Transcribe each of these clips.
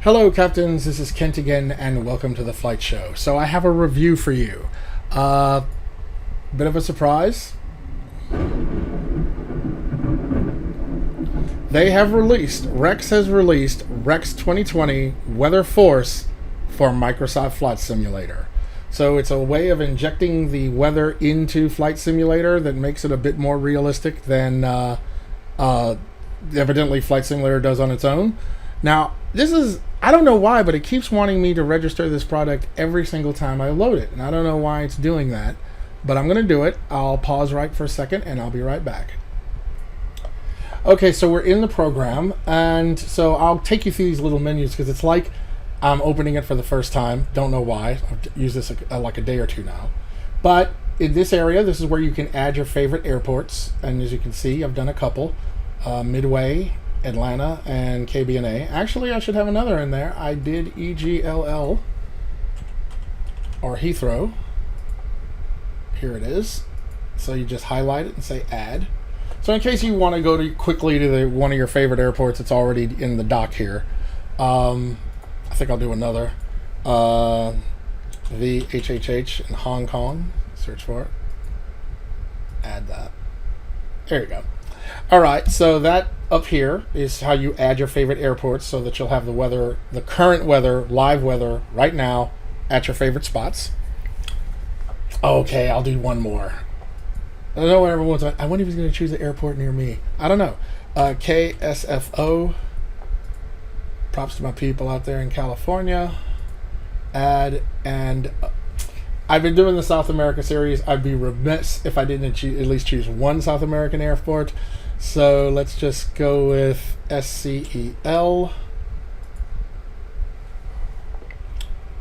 Hello, Captains. This is Kent again, and welcome to the Flight Show. So I have a review for you. Bit of a surprise. Rex has released Rex 2020 Weather Force for Microsoft Flight Simulator. So it's a way of injecting the weather into Flight Simulator that makes it a bit more realistic than evidently Flight Simulator does on its own. Now, I don't know why, but it keeps wanting me to register this product every single time I load it. And I don't know why it's doing that, but I'm going to do it. I'll pause right for a second and I'll be right back. Okay, so we're in the program, and so I'll take you through these little menus because it's like I'm opening it for the first time. Don't know why. I've used this like a day or two now. But in this area, this is where you can add your favorite airports. And as you can see, I've done a couple. Midway, Atlanta, and KBNA. Actually, I should have another in there. I did EGLL, or Heathrow. Here it is. So you just highlight it and say add. So in case you want to go quickly to one of your favorite airports, it's already in the dock here. I think I'll do another. VHHH in Hong Kong. Search for it. Add that. There you go. All right, so that up here is how you add your favorite airports so that you'll have the weather, the current weather, live weather right now at your favorite spots. Okay, I'll do one more. I don't know what everyone's on. I wonder if he's going to choose an airport near me. I don't know. KSFO. Props to my people out there in California. Add, and I've been doing the South America series. I'd be remiss if I didn't at least choose one South American airport. So let's just go with SCEL.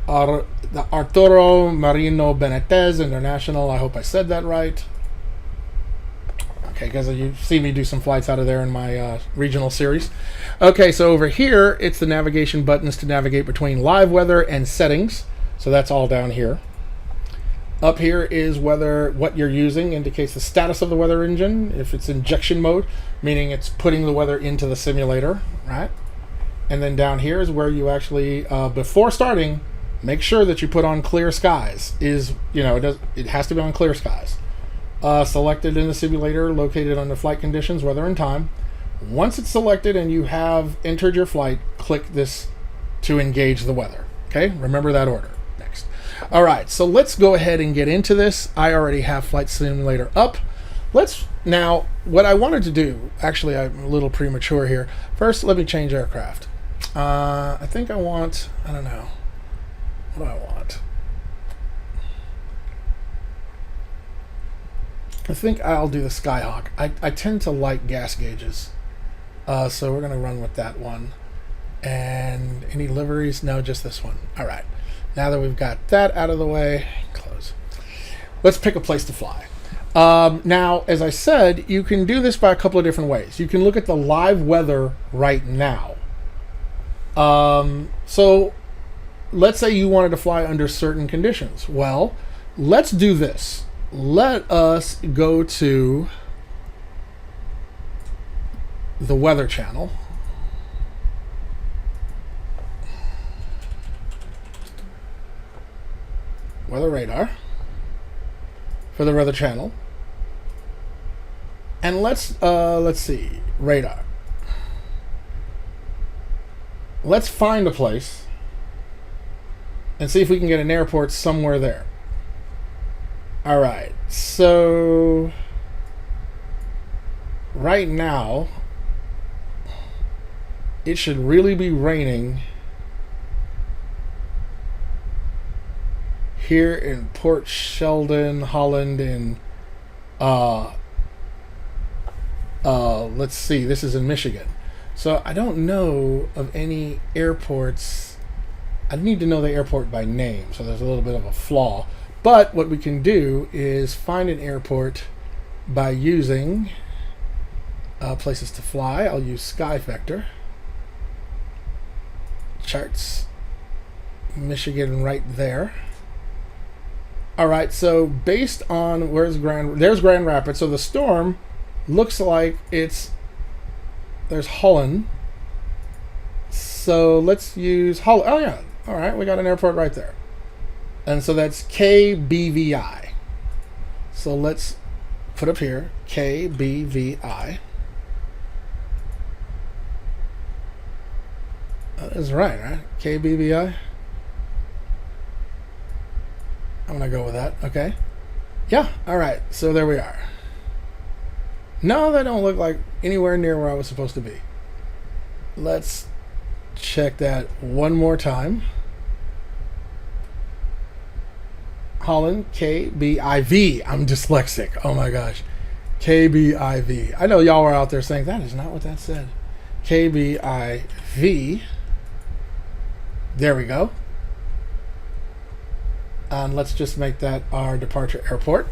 The Arturo Marino Benitez International. I hope I said that right. Okay, because you see me do some flights out of there in my regional series. Okay, so over here, it's the navigation buttons to navigate between live weather and settings. So that's all down here. Up here is what you're using indicates the status of the weather engine. If it's injection mode, meaning it's putting the weather into the simulator, right? And then down here is where you actually, before starting, make sure that you put on clear skies. It has to be on clear skies. Selected in the simulator, located under flight conditions, weather and time. Once it's selected and you have entered your flight, click this to engage the weather. Okay, remember that order. Next. All right, so let's go ahead and get into this. I already have Flight Simulator up. Now, what I wanted to do, actually I'm a little premature here. First, let me change aircraft. I think I want, I don't know. What do I want? I think I'll do the Skyhawk. I tend to like gas gauges. So we're going to run with that one. And any liveries? No, just this one. All right. Now that we've got that out of the way, close. Let's pick a place to fly. Now, as I said, you can do this by a couple of different ways. You can look at the live weather right now. So let's say you wanted to fly under certain conditions. Well, let's do this. Let us go to the Weather Channel. Weather radar for the Weather Channel. And let's see, radar. Let's find a place and see if we can get an airport somewhere there. All right, so right now it should really be raining here in Port Sheldon, Holland, in let's see, this is in Michigan. So I don't know of any airports. I need to know the airport by name, so there's a little bit of a flaw. But what we can do is find an airport by using places to fly. I'll use Sky Vector. Charts. Michigan right there. All right, so based on there's Grand Rapids. So the storm looks like there's Holland. So let's use Holland. Oh yeah, all right, we got an airport right there. And so that's KBVI. So let's put up here KBVI. That is right? KBVI. I'm gonna go with that. Okay. Yeah. All right. So there we are. No, that don't look like anywhere near where I was supposed to be. Let's check that one more time. Holland, KBIV. I'm dyslexic. Oh my gosh. KBIV. I know y'all were out there saying that is not what that said. KBIV. There we go. And let's just make that our departure airport.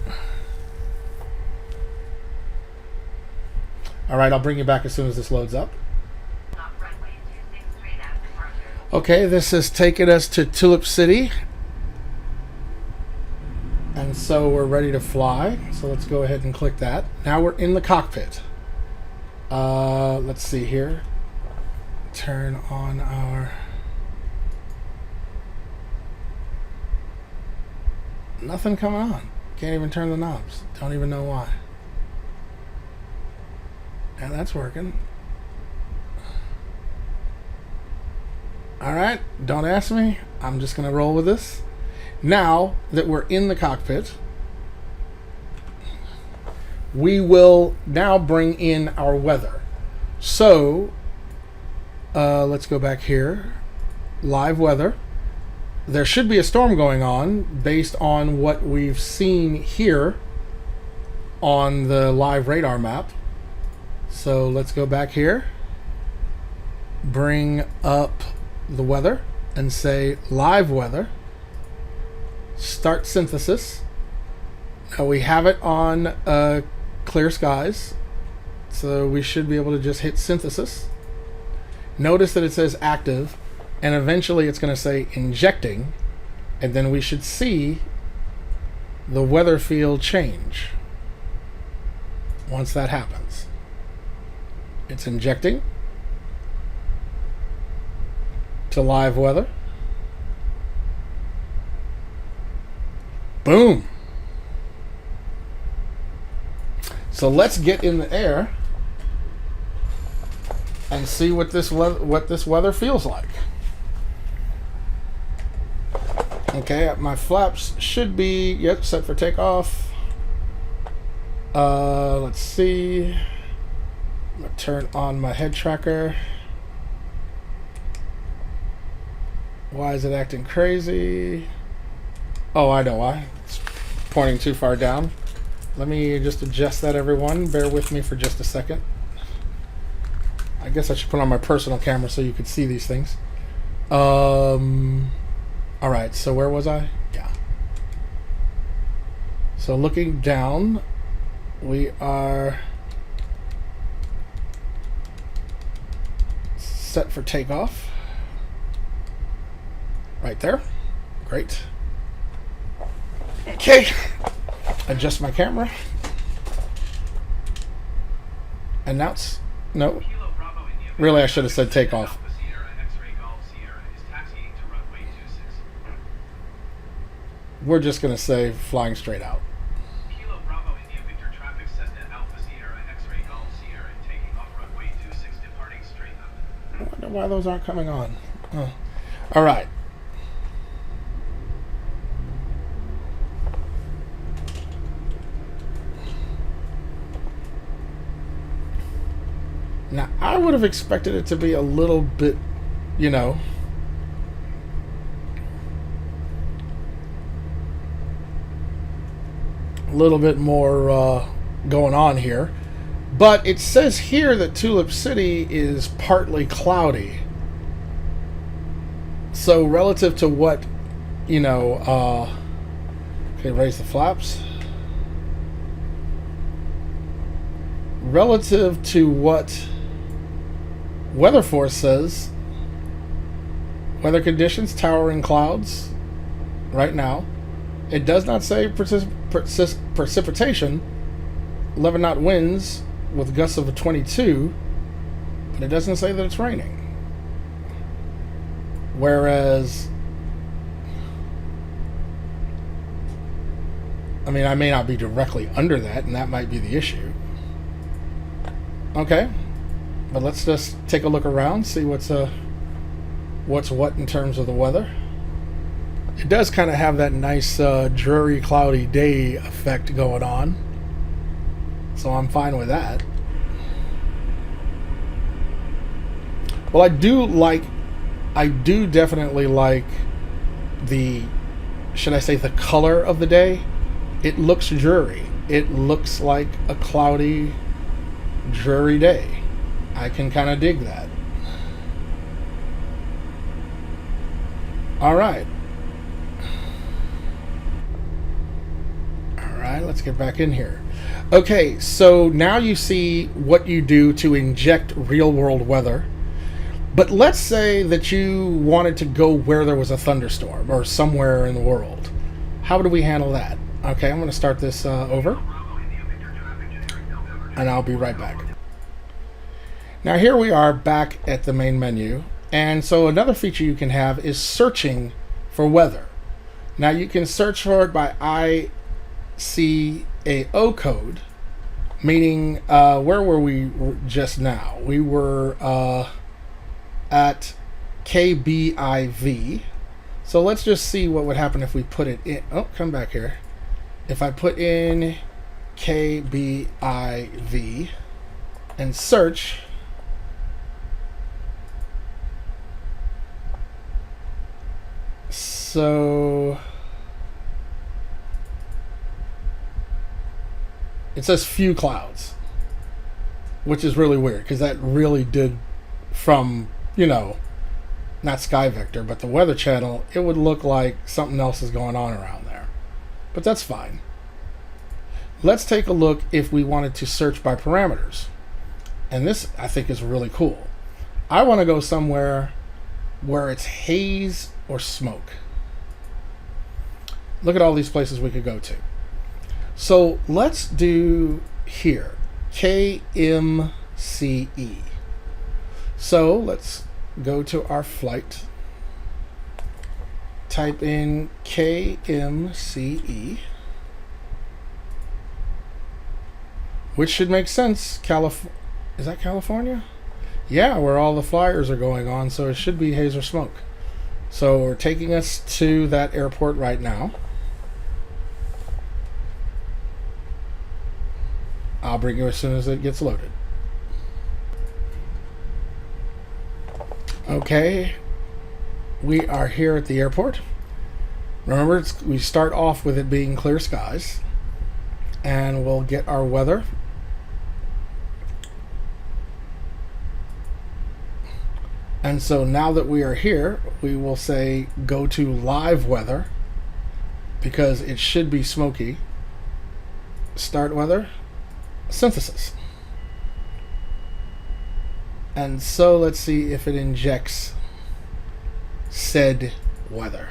All right, I'll bring you back as soon as this loads up. Okay, this is taking us to Tulip City. And so we're ready to fly. So let's go ahead and click that. Now we're in the cockpit. Let's see here. Turn on our... Nothing coming on. Can't even turn the knobs. Don't even know why. And that's working. Alright, don't ask me. I'm just going to roll with this. Now that we're in the cockpit, we will now bring in our weather. So, let's go back here. Live weather. There should be a storm going on based on what we've seen here on the live radar map. So let's go back here, bring up the weather and say live weather, start synthesis. Now we have it on clear skies, so we should be able to just hit synthesis. Notice that it says active, and eventually it's going to say injecting, and then we should see the weather field change once that happens. It's injecting to live weather. Boom. So let's get in the air and see what this weather feels like. Okay, my flaps should be set for takeoff. Let's see. I'm gonna turn on my head tracker. Why is it acting crazy? Oh, I know why. It's pointing too far down. Let me just adjust that, everyone. Bear with me for just a second. I guess I should put on my personal camera so you could see these things. Alright, so where was I? Yeah. So looking down, we are set for takeoff. Right there. Great. Okay. Adjust my camera. Announce. No. Really, I should have said takeoff. We're just going to say flying straight out. Kilo Bravo India Victor traffic Cessna Alpha Sierra X-ray Golf Sierra taking off runway 26 departing straight up. I wonder why those aren't coming on. Oh. All right. Now, I would have expected it to be a little bit, you know, a little bit more going on here. But it says here that Tulip City is partly cloudy. So relative to what, you know, okay, raise the flaps. Relative to what Weather Force says, weather conditions, towering clouds right now. It does not say precipitation, 11 knot winds with gusts of 22, but it doesn't say that it's raining. Whereas, I mean, I may not be directly under that, and that might be the issue. Okay, but let's just take a look around, see what's what in terms of the weather. It does kind of have that nice dreary, cloudy day effect going on, so I'm fine with that. Well, I do definitely like the, should I say, the color of the day. It looks dreary. It looks like a cloudy, dreary day. I can kind of dig that. All right. All right, let's get back in here. Okay, so now you see what you do to inject real-world weather. But let's say that you wanted to go where there was a thunderstorm or somewhere in the world. How do we handle that? Okay, I'm going to start this over, and I'll be right back. Now here we are back at the main menu, and so another feature you can have is searching for weather. Now you can search for it by ICAO code, meaning where were we just now? We were at KBIV. So let's just see what would happen if we put it in. Oh, come back here. If I put in KBIV and search, so it says few clouds, which is really weird because that really did, from, you know, not Sky Vector, but the Weather Channel, it would look like something else is going on around there. But that's fine. Let's take a look if we wanted to search by parameters. And this, I think, is really cool. I want to go somewhere where it's haze or smoke. Look at all these places we could go to. So let's do here, KMCE. So let's go to our flight, type in KMCE, which should make sense. Is that California? Yeah, where all the flyers are going on, so it should be haze or smoke. So we're taking us to that airport right now. I'll bring you as soon as it gets loaded. Okay, we are here at the airport. Remember, we start off with it being clear skies, and we'll get our weather. And so now that we are here, we will say go to live weather, because it should be smoky. Start weather, synthesis. And so let's see if it injects said weather.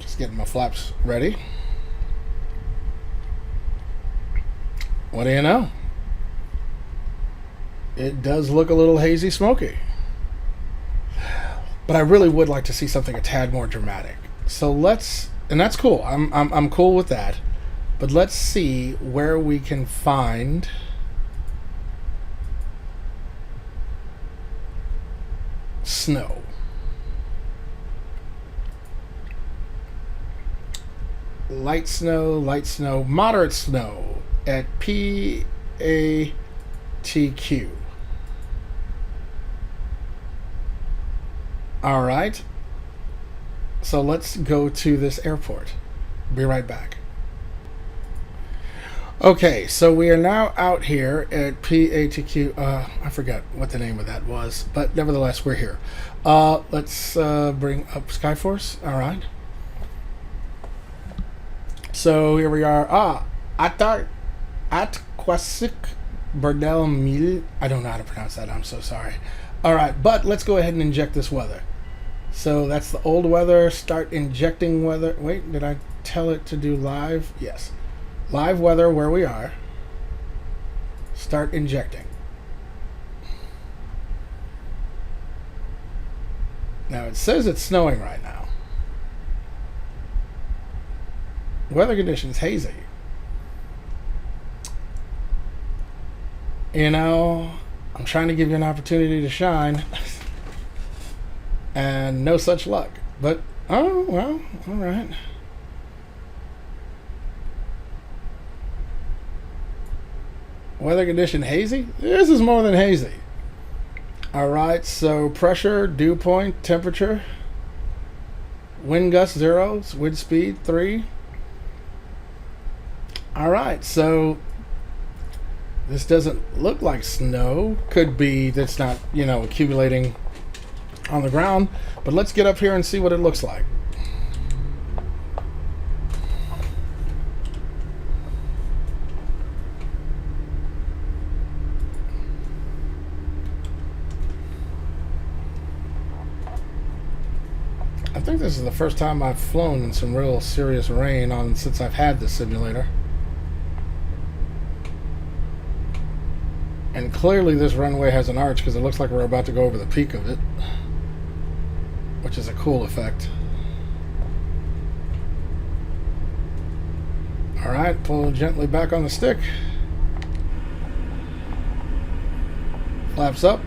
Just getting my flaps ready. What do you know? It does look a little hazy, smoky. But I really would like to see something a tad more dramatic. So let's, and that's cool. I'm cool with that. But let's see where we can find snow. Light snow, moderate snow at PATQ. All right. So let's go to this airport. Be right back. Okay, so we are now out here at PATQ. I forgot what the name of that was, but nevertheless, we're here. Let's bring up Skyforce. All right. So here we are. Atquasic Burdell Mil. I don't know how to pronounce that. I'm so sorry. All right, but let's go ahead and inject this weather. So that's the old weather. Start injecting weather. Wait, did I tell it to do live? Yes. Live weather where we are. Start injecting. Now it says it's snowing right now. Weather conditions hazy. You know, I'm trying to give you an opportunity to shine. And no such luck. But, oh, well, alright. Weather condition hazy? This is more than hazy. Alright, so pressure, dew point, temperature, wind gust 0, wind speed 3. Alright, so this doesn't look like snow. Could be that's not, you know, accumulating on the ground. But let's get up here and see what it looks like. I think this is the first time I've flown in some real serious rain since I've had this simulator. And clearly this runway has an arch because it looks like we're about to go over the peak of it, which is a cool effect. Alright, pull gently back on the stick. Flaps up.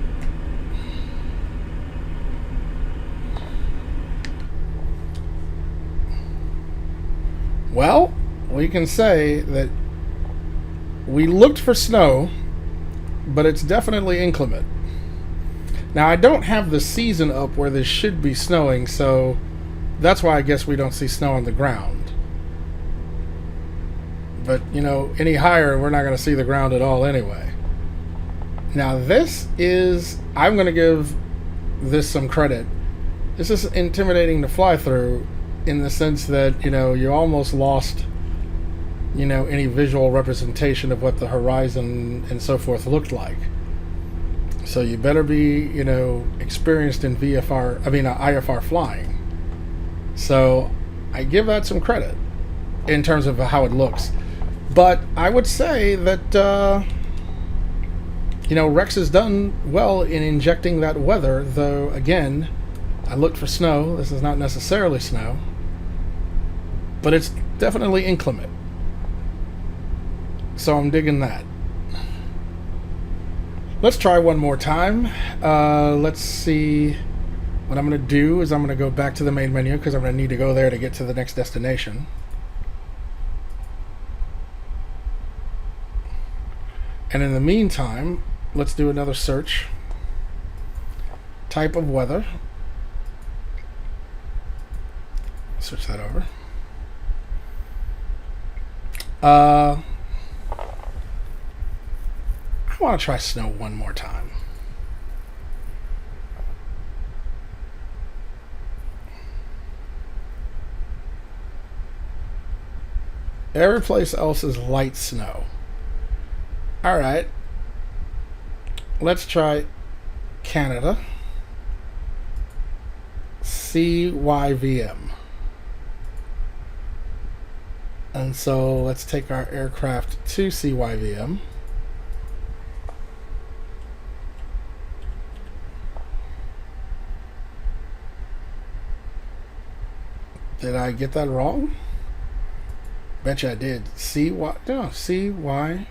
Well, we can say that we looked for snow, but it's definitely inclement. Now, I don't have the season up where this should be snowing, so that's why I guess we don't see snow on the ground. But, you know, any higher, we're not going to see the ground at all anyway. Now, this is... I'm going to give this some credit. This is intimidating to fly through in the sense that, you know, you almost lost, you know, any visual representation of what the horizon and so forth looked like. So you better be, you know, experienced in IFR flying. So I give that some credit in terms of how it looks. But I would say that, you know, Rex has done well in injecting that weather, though, again, I looked for snow. This is not necessarily snow. But it's definitely inclement. So I'm digging that. Let's try one more time. Let's see. What I'm going to do is I'm going to go back to the main menu because I'm going to need to go there to get to the next destination. And in the meantime, let's do another search. Type of weather. Switch that over. I want to try snow one more time. Every place else is light snow. Alright. Let's try Canada. CYVM. And so let's take our aircraft to CYVM. Did I get that wrong? Betcha I did. CYVM.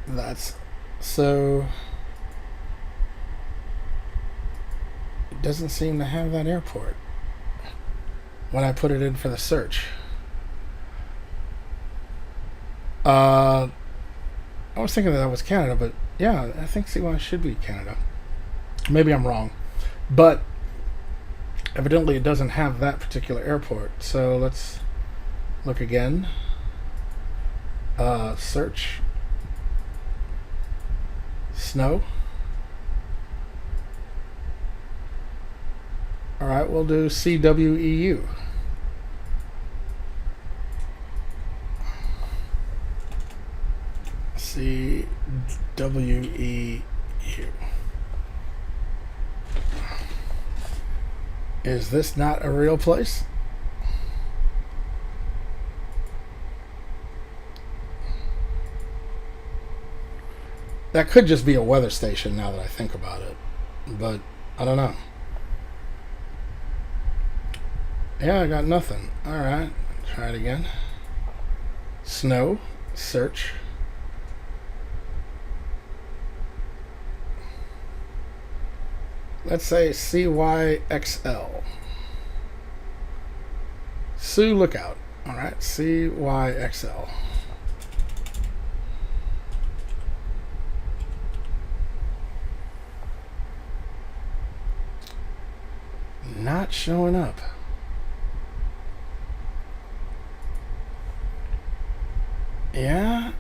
That's so. It doesn't seem to have that airport when I put it in for the search. I was thinking that was Canada, but yeah, I think CY should be Canada. Maybe I'm wrong, but evidently it doesn't have that particular airport. So let's look again. Search. Snow. Alright, we'll do CWEU. CWEU. Is this not a real place? That could just be a weather station now that I think about it. But I don't know. Yeah, I got nothing. Alright, try it again. Snow, search. Let's say CYXL. Sioux Lookout. Alright, CYXL. Not showing up. Yeah,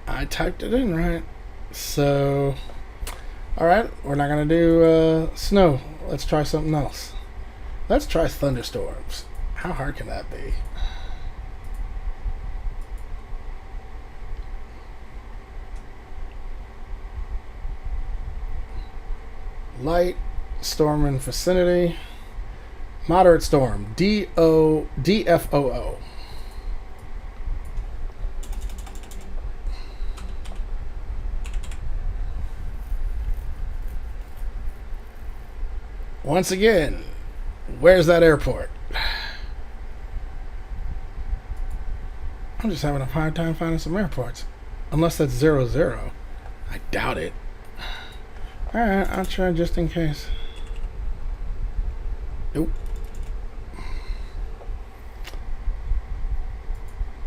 I typed it in right. So, alright, we're not going to do snow. Let's try something else. Let's try thunderstorms. How hard can that be? Light, storm in vicinity. Moderate storm, DFOO. Once again, where's that airport? I'm just having a hard time finding some airports. Unless that's 00. I doubt it. Alright, I'll try just in case. Nope.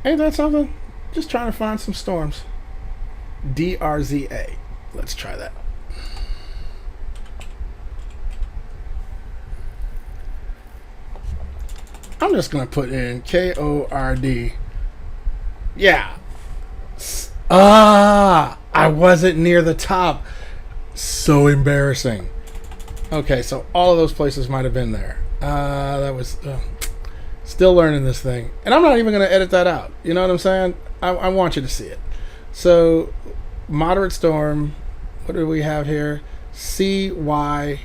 Ain't that something? Just trying to find some storms. DRZA. Let's try that. I'm just going to put in KORD. Yeah. I wasn't near the top. So embarrassing. Okay, so all of those places might have been there. That was... still learning this thing. And I'm not even going to edit that out. You know what I'm saying? I want you to see it. So, moderate storm. What do we have here? CYQG.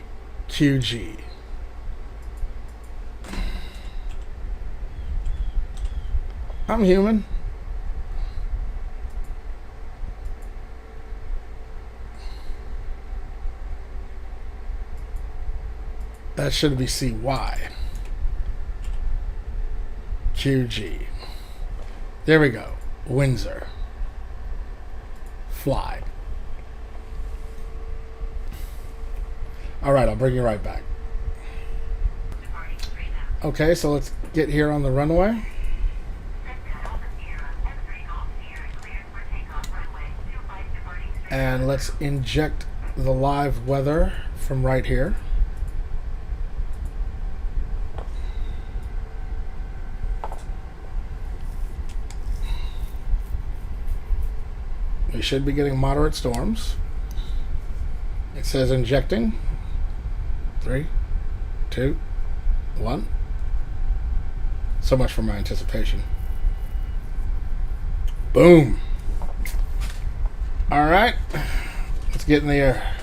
I'm human. That should be CY. QG. There we go. Windsor. Fly. Alright, I'll bring you right back. Okay, so let's get here on the runway. And let's inject the live weather from right here. We should be getting moderate storms. It says injecting. 3, 2, 1. So much for my anticipation. Boom. All right. Let's get in the air.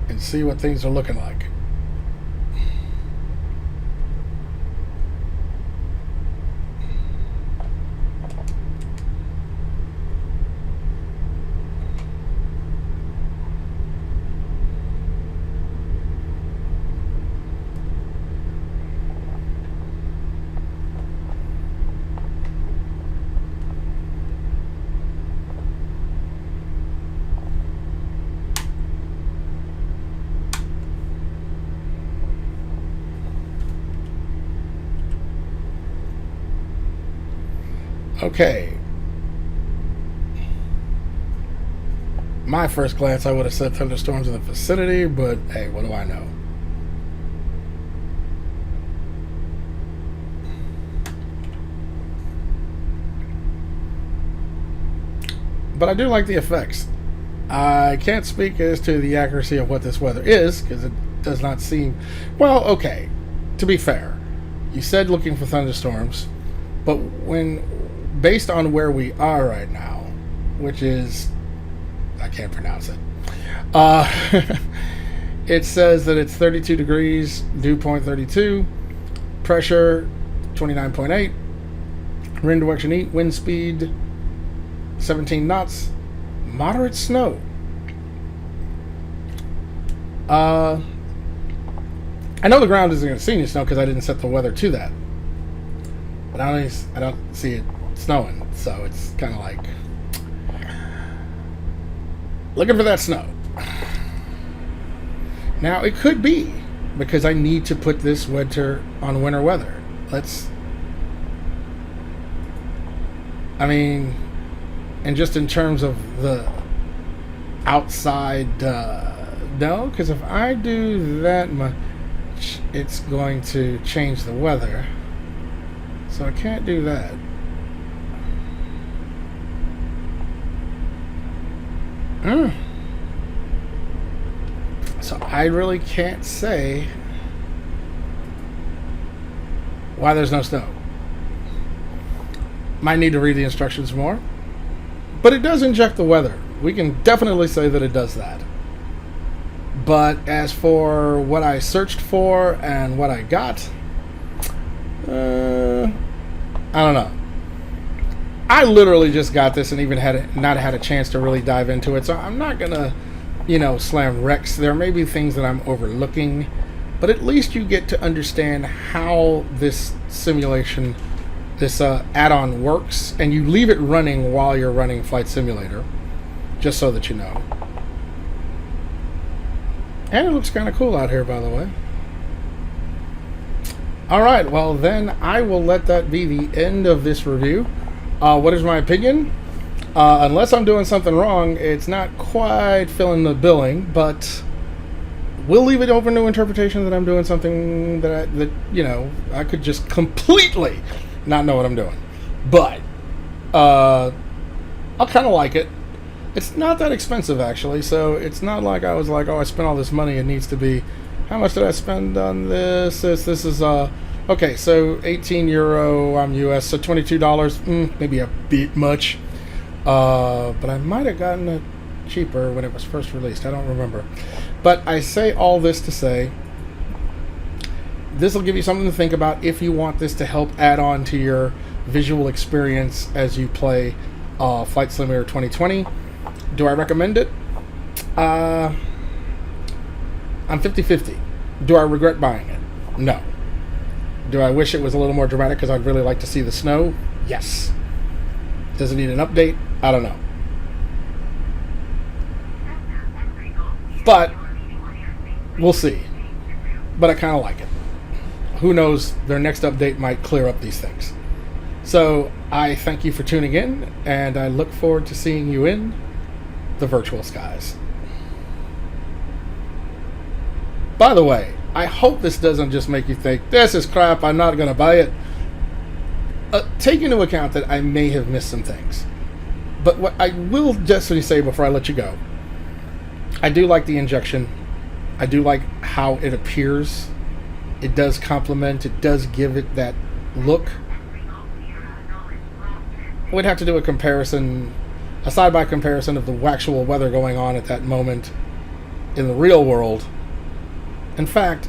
And see what things are looking like. Okay. My first glance, I would have said thunderstorms in the vicinity, but hey, what do I know? But I do like the effects. I can't speak as to the accuracy of what this weather is, because it does not seem... Well, okay, to be fair, you said looking for thunderstorms, but when... Based on where we are right now, which is I can't pronounce it. Uh, it says that it's 32 degrees, dew point 32, pressure 29.8, wind direction wind speed 17 knots, moderate snow. I know the ground isn't going to see any snow because I didn't set the weather to that. But I don't see it snowing, so it's kind of like looking for that snow. Now, it could be because I need to put this winter on winter weather. And just in terms of the outside, no, because if I do that much, it's going to change the weather. So I can't do that. So I really can't say why there's no snow. Might need to read the instructions more. But it does inject the weather. We can definitely say that it does that. But as for what I searched for and what I got, I don't know. I literally just got this and even not had a chance to really dive into it. So I'm not going to, slam Rex. There may be things that I'm overlooking. But at least you get to understand how this simulation, this add-on works. And you leave it running while you're running Flight Simulator. Just so that you know. And it looks kind of cool out here, by the way. Alright, well then I will let that be the end of this review. What is my opinion? Unless I'm doing something wrong, it's not quite filling the billing, but we'll leave it open to interpretation that I'm doing something that I could just completely not know what I'm doing. But I'll kind of like it. It's not that expensive, actually, so it's not like I was like, oh, I spent all this money. It needs to be, how much did I spend on this? This is, okay, so 18 euro, I'm US, so $22, maybe a bit much. But I might have gotten it cheaper when it was first released. I don't remember. But I say all this to say, this will give you something to think about if you want this to help add on to your visual experience as you play Flight Simulator 2020. Do I recommend it? I'm 50-50. Do I regret buying it? No. Do I wish it was a little more dramatic because I'd really like to see the snow? Yes. Does it need an update? I don't know. But we'll see. But I kind of like it. Who knows? Their next update might clear up these things. So I thank you for tuning in, and I look forward to seeing you in the virtual skies. By the way, I hope this doesn't just make you think, this is crap, I'm not going to buy it. Take into account that I may have missed some things. But what I will just say before I let you go, I do like the injection. I do like how it appears. It does complement, it does give it that look. We'd have to do a comparison, a side-by comparison of the actual weather going on at that moment in the real world. In fact,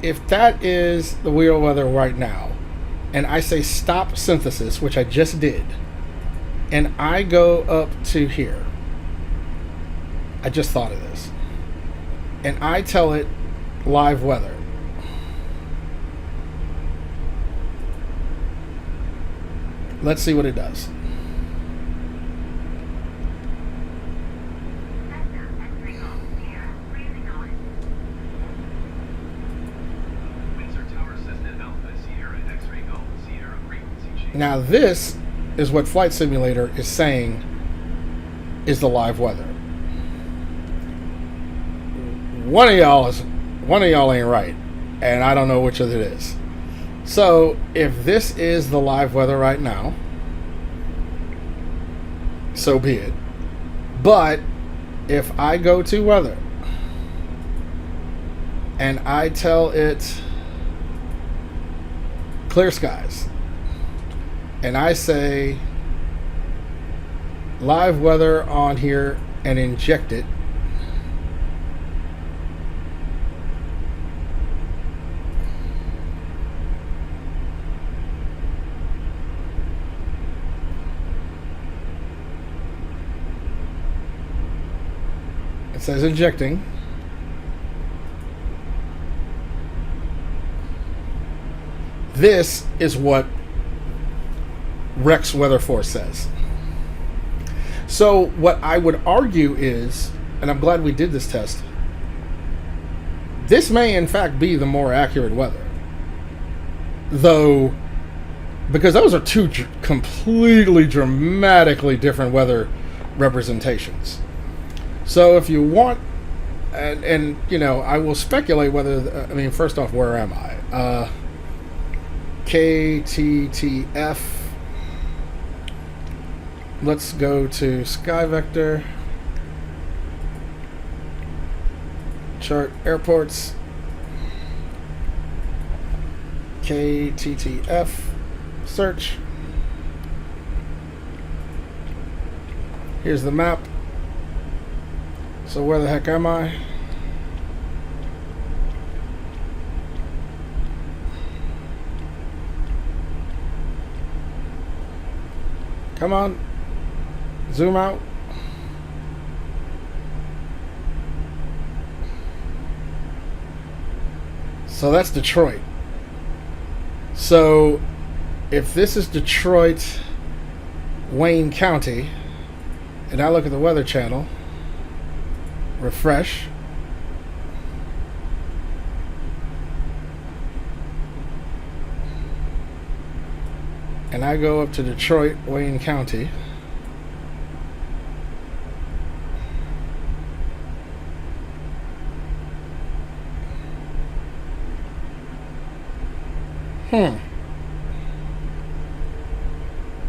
if that is the real weather right now, and I say stop synthesis, which I just did, and I go up to here, I just thought of this, and I tell it live weather, let's see what it does. Now this is what Flight Simulator is saying is the live weather. One of y'all ain't right, and I don't know which of it is. So if this is the live weather right now, so be it. But if I go to weather and I tell it clear skies, and I say live weather on here and inject it. It says injecting. This is what Rex Weather Force says. So what I would argue is, and I'm glad we did this test, this may in fact be the more accurate weather. Though, because those are two completely dramatically different weather representations. So if you want, and you know, I will speculate whether, I mean, first off, where am I? KTTF. Let's go to Sky Vector. Chart airports. KTTF. Search. Here's the map. So where the heck am I? Come on. Zoom out. So that's Detroit. So if this is Detroit, Wayne County, and I look at the Weather Channel, refresh, and I go up to Detroit, Wayne County,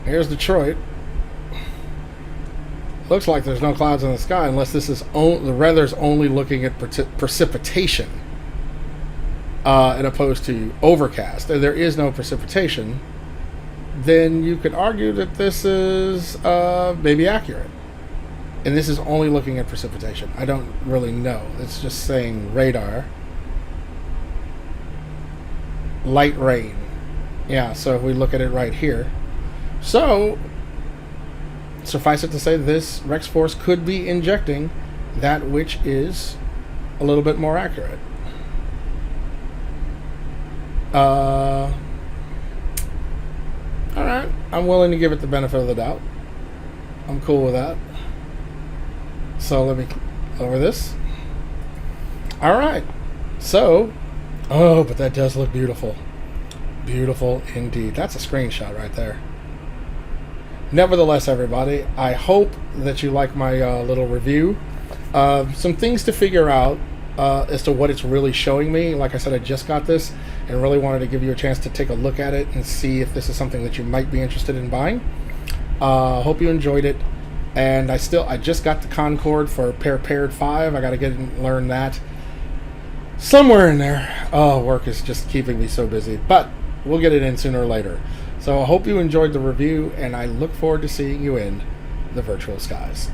here's Detroit. Looks like there's no clouds in the sky unless this is the weather's only looking at precipitation, as opposed to overcast. And there is no precipitation. Then you could argue that this is maybe accurate. And this is only looking at precipitation. I don't really know. It's just saying radar. Light rain. Yeah, so if we look at it right here. So, suffice it to say, this Rex Force could be injecting that which is a little bit more accurate. Alright, I'm willing to give it the benefit of the doubt. I'm cool with that. So let me lower this. Alright, so, oh, but that does look beautiful. Beautiful indeed. That's a screenshot right there. Nevertheless, everybody, I hope that you like my little review. Some things to figure out as to what it's really showing me. Like I said, I just got this and really wanted to give you a chance to take a look at it and see if this is something that you might be interested in buying. Hope you enjoyed it. And I just got the Concorde for Paired 5. I got to get and learn that. Somewhere in there. Oh, work is just keeping me so busy. But we'll get it in sooner or later. So I hope you enjoyed the review, and I look forward to seeing you in the virtual skies.